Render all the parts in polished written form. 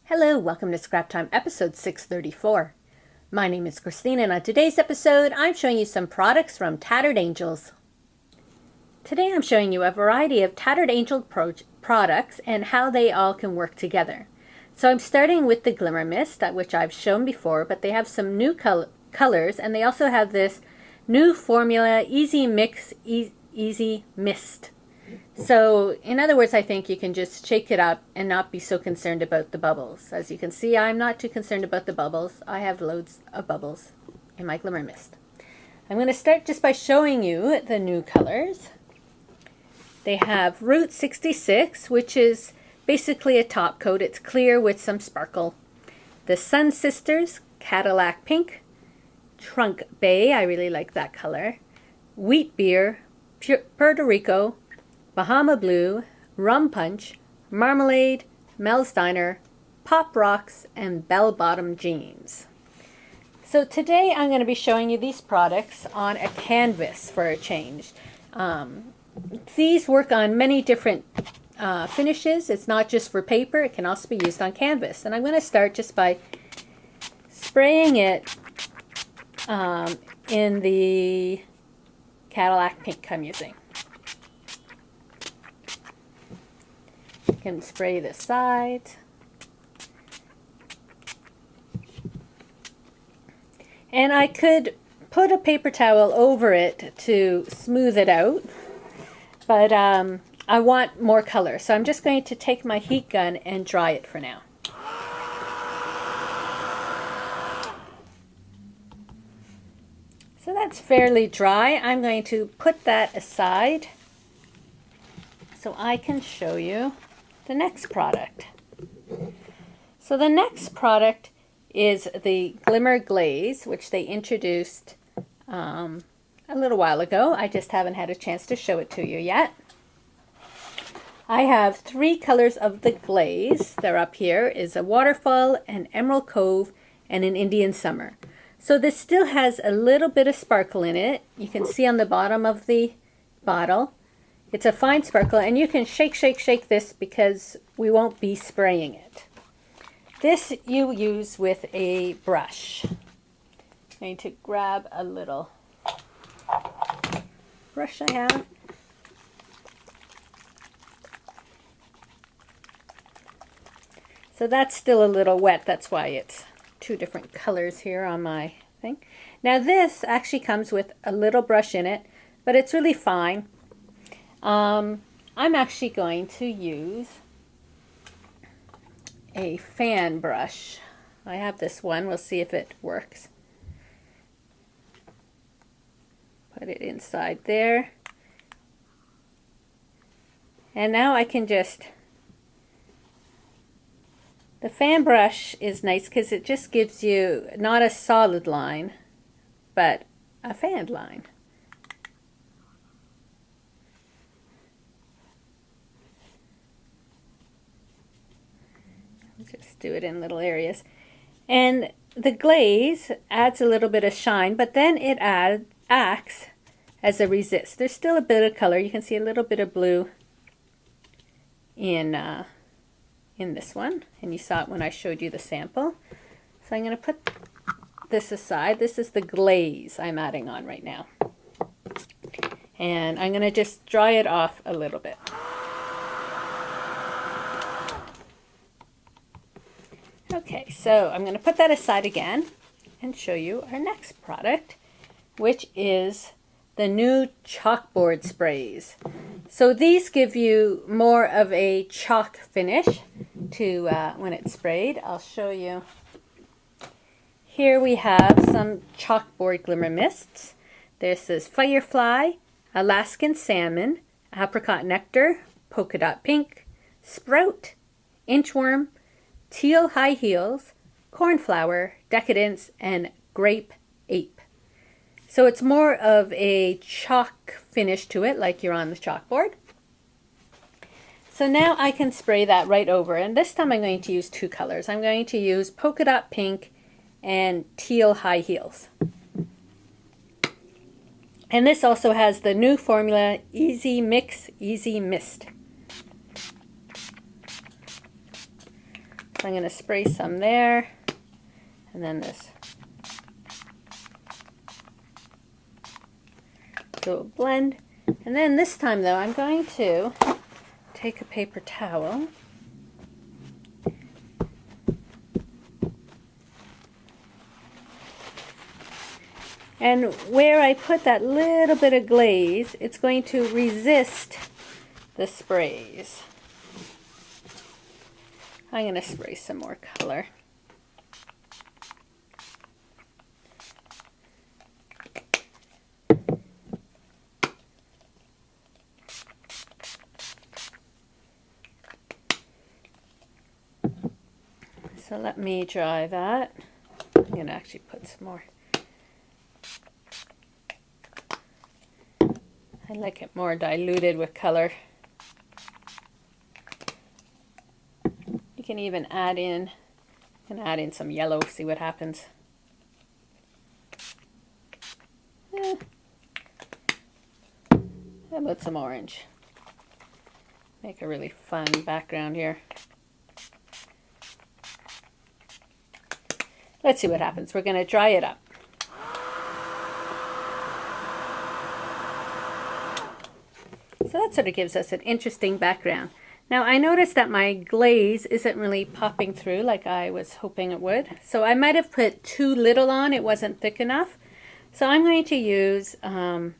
Hello, welcome to Scrap Time episode 634. My name is Christine, and on today's episode I'm showing you some products from Tattered Angels. Today I'm showing you a variety of Tattered Angel products and how they all can work together. So I'm starting with the Glimmer Mist, which I've shown before, but they have some new colors, and they also have this new formula, Easy Mix, Easy Mist. So, in other words, I think you can just shake it up and not be so concerned about the bubbles. As you can see, I'm not too concerned about the bubbles. I have loads of bubbles in my Glimmer Mist. I'm going to start just by showing you the new colors. They have Route 66, which is basically a top coat. It's clear with some sparkle. The Sun Sisters, Cadillac Pink. Trunk Bay, I really like that color. Wheat Beer, Puerto Rico. Bahama Blue, Rum Punch, Marmalade, Mel's Diner, Pop Rocks, and Bell Bottom Jeans. So today I'm going to be showing you these products on a canvas for a change. These work on many different finishes. It's not just for paper, it can also be used on canvas. And I'm going to start just by spraying it in the Cadillac Pink I'm using. Can spray the sides. And I could put a paper towel over it to smooth it out, but I want more color, so I'm just going to take my heat gun and dry it for now. So that's fairly dry. I'm going to put that aside so I can show you the next product. So the next product is the Glimmer Glaze, which they introduced a little while ago. I just haven't had a chance to show it to you yet. I have 3 colors of the glaze. They're up here. Is a Waterfall, an Emerald Cove, and an Indian Summer. So this still has a little bit of sparkle in it. You can see on the bottom of the bottle. It's a fine sparkle, and you can shake, shake, shake this because we won't be spraying it. This you use with a brush. I'm going to grab a little brush I have. So that's still a little wet. That's why it's 2 different colors here on my thing. Now this actually comes with a little brush in it, but it's really fine. I'm actually going to use a fan brush. I have this one. We'll see if it works. Put it inside there. And now I can just... The fan brush is nice because it just gives you not a solid line, but a fanned line. Just do it in little areas. And the glaze adds a little bit of shine, but then it acts as a resist. There's still a bit of color. You can see a little bit of blue in this one, and you saw it when I showed you the sample. So I'm going to put this aside. This is the glaze I'm adding on right now. And I'm going to just dry it off a little bit. Okay, so I'm going to put that aside again and show you our next product, which is the new Chalkboard sprays. So these give you more of a chalk finish to when it's sprayed. I'll show you. Here we have some Chalkboard Glimmer Mists. This is Firefly, Alaskan Salmon, Apricot Nectar, Polka Dot Pink, Sprout, Inchworm, Teal High Heels, Cornflower, Decadence, and Grape Ape. So it's more of a chalk finish to it, like you're on the chalkboard. So now I can spray that right over, and this time I'm going to use 2 colors. I'm going to use Polka Dot Pink and Teal High Heels. And this also has the new formula, Easy Mix, Easy Mist. So I'm going to spray some there, and then this. So it'll blend. And then this time though, I'm going to take a paper towel. And where I put that little bit of glaze, it's going to resist the sprays. I'm going to spray some more color. So let me dry that. I'm going to actually put some more. I like it more diluted with color. You can even add in, some yellow, see what happens. How about some orange? Make a really fun background here. Let's see what happens. We're going to dry it up. So that sort of gives us an interesting background. Now I noticed that my glaze isn't really popping through like I was hoping it would. So I might have put too little on. It wasn't thick enough. So I'm going to use Emerald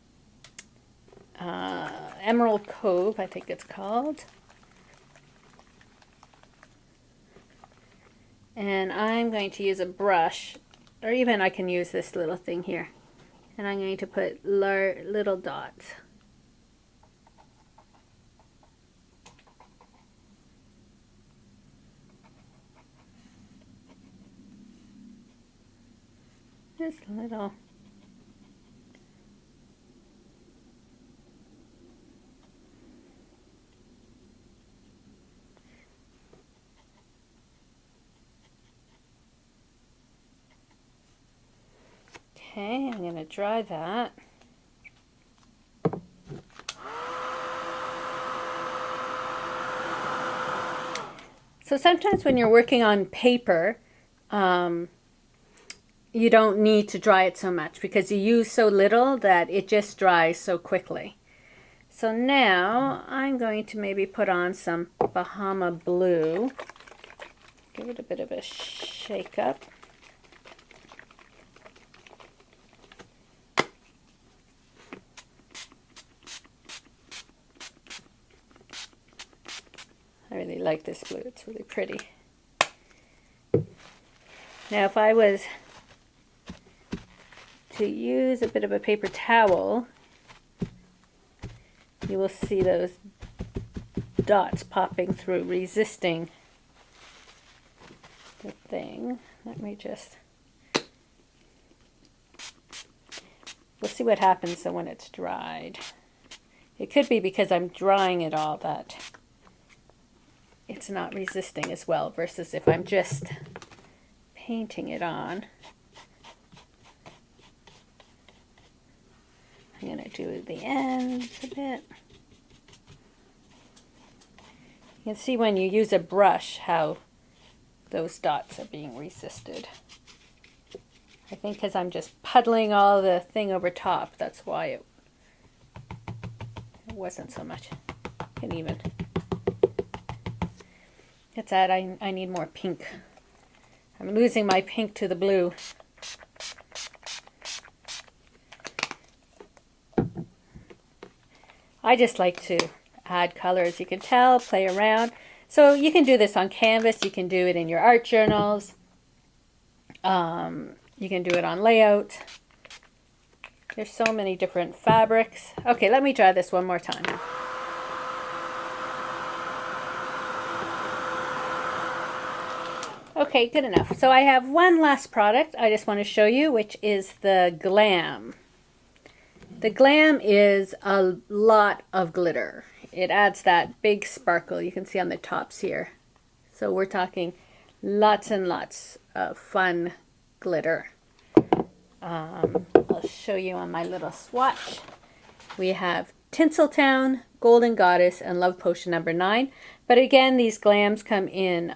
Cove, I think it's called. And I'm going to use a brush, or even I can use this little thing here. And I'm going to put little dots. Just a little. Okay, I'm going to dry that. So sometimes when you're working on paper, you don't need to dry it so much because you use so little that it just dries so quickly. So now I'm going to maybe put on some Bahama Blue. Give it a bit of a shake up. I really like this blue. It's really pretty. Now if I was to use a bit of a paper towel, you will see those dots popping through, resisting the thing. Let me just... We'll see what happens when it's dried. It could be because I'm drying it all that it's not resisting as well versus if I'm just painting it on. I'm going to do the ends a bit. You can see when you use a brush how those dots are being resisted. I think because I'm just puddling all the thing over top, that's why it wasn't so much. And even. It's that I need more pink. I'm losing my pink to the blue. I just like to add colors. You can tell, play around. So you can do this on canvas. You can do it in your art journals. You can do it on layout. There's so many different fabrics. Okay, let me try this one more time. Okay, good enough. So I have one last product I just want to show you, which is the Glam. The Glam is a lot of glitter. It adds that big sparkle you can see on the tops here. So we're talking lots and lots of fun glitter. I'll show you on my little swatch. We have Tinseltown, Golden Goddess, and Love Potion number 9. But again, these Glams come in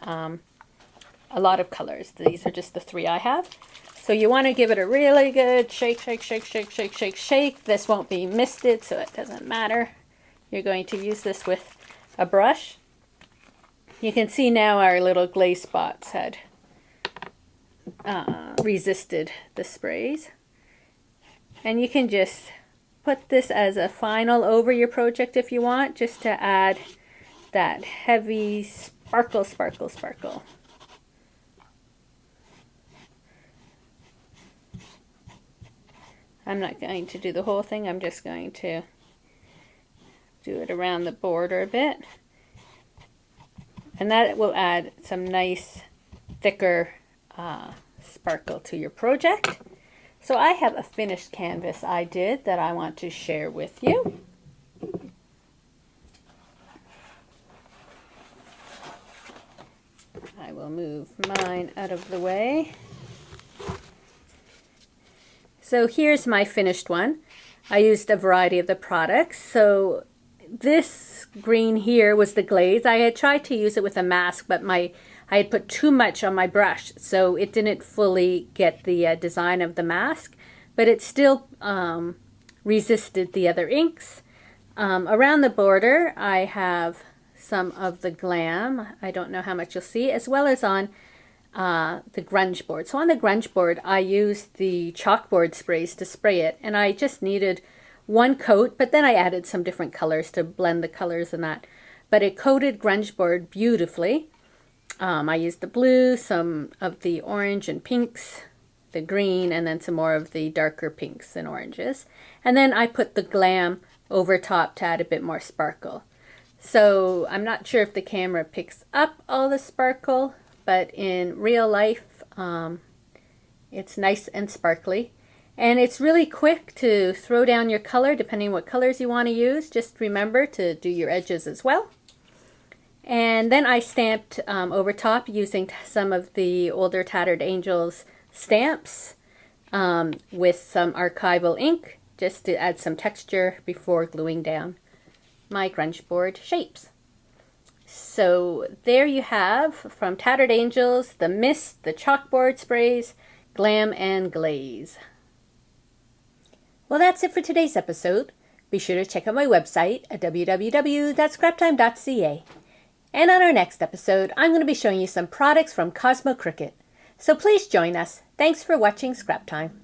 a lot of colors. These are just the 3 I have. So you want to give it a really good shake, shake, shake, shake, shake, shake, shake. This won't be misted, so it doesn't matter. You're going to use this with a brush. You can see now our little glaze spots had resisted the sprays. And you can just put this as a final over your project if you want, just to add that heavy sparkle, sparkle, sparkle. I'm not going to do the whole thing, I'm just going to do it around the border a bit. And that will add some nice, thicker sparkle to your project. So I have a finished canvas I did that I want to share with you. I will move mine out of the way. So here's my finished one. I used a variety of the products. So this green here was the glaze. I had tried to use it with a mask, but I had put too much on my brush, so it didn't fully get the design of the mask, but it still resisted the other inks. Around the border, I have some of the Glam. I don't know how much you'll see, as well as on the grunge board. So on the grunge board, I used the chalkboard sprays to spray it, and I just needed one coat, but then I added some different colors to blend the colors and that. But it coated grunge board beautifully. I used the blue, some of the orange and pinks, the green, and then some more of the darker pinks and oranges. And then I put the Glam over top to add a bit more sparkle. So I'm not sure if the camera picks up all the sparkle, but in real life, it's nice and sparkly. And it's really quick to throw down your color, depending what colors you want to use. Just remember to do your edges as well. And then I stamped over top using some of the older Tattered Angels stamps with some archival ink, just to add some texture before gluing down my grunge board shapes. So there you have, from Tattered Angels, the Mist, the chalkboard sprays, Glam, and Glaze. Well, that's it for today's episode. Be sure to check out my website at www.scraptime.ca. And on our next episode, I'm going to be showing you some products from Cosmo Cricut. So please join us. Thanks for watching Scrap Time.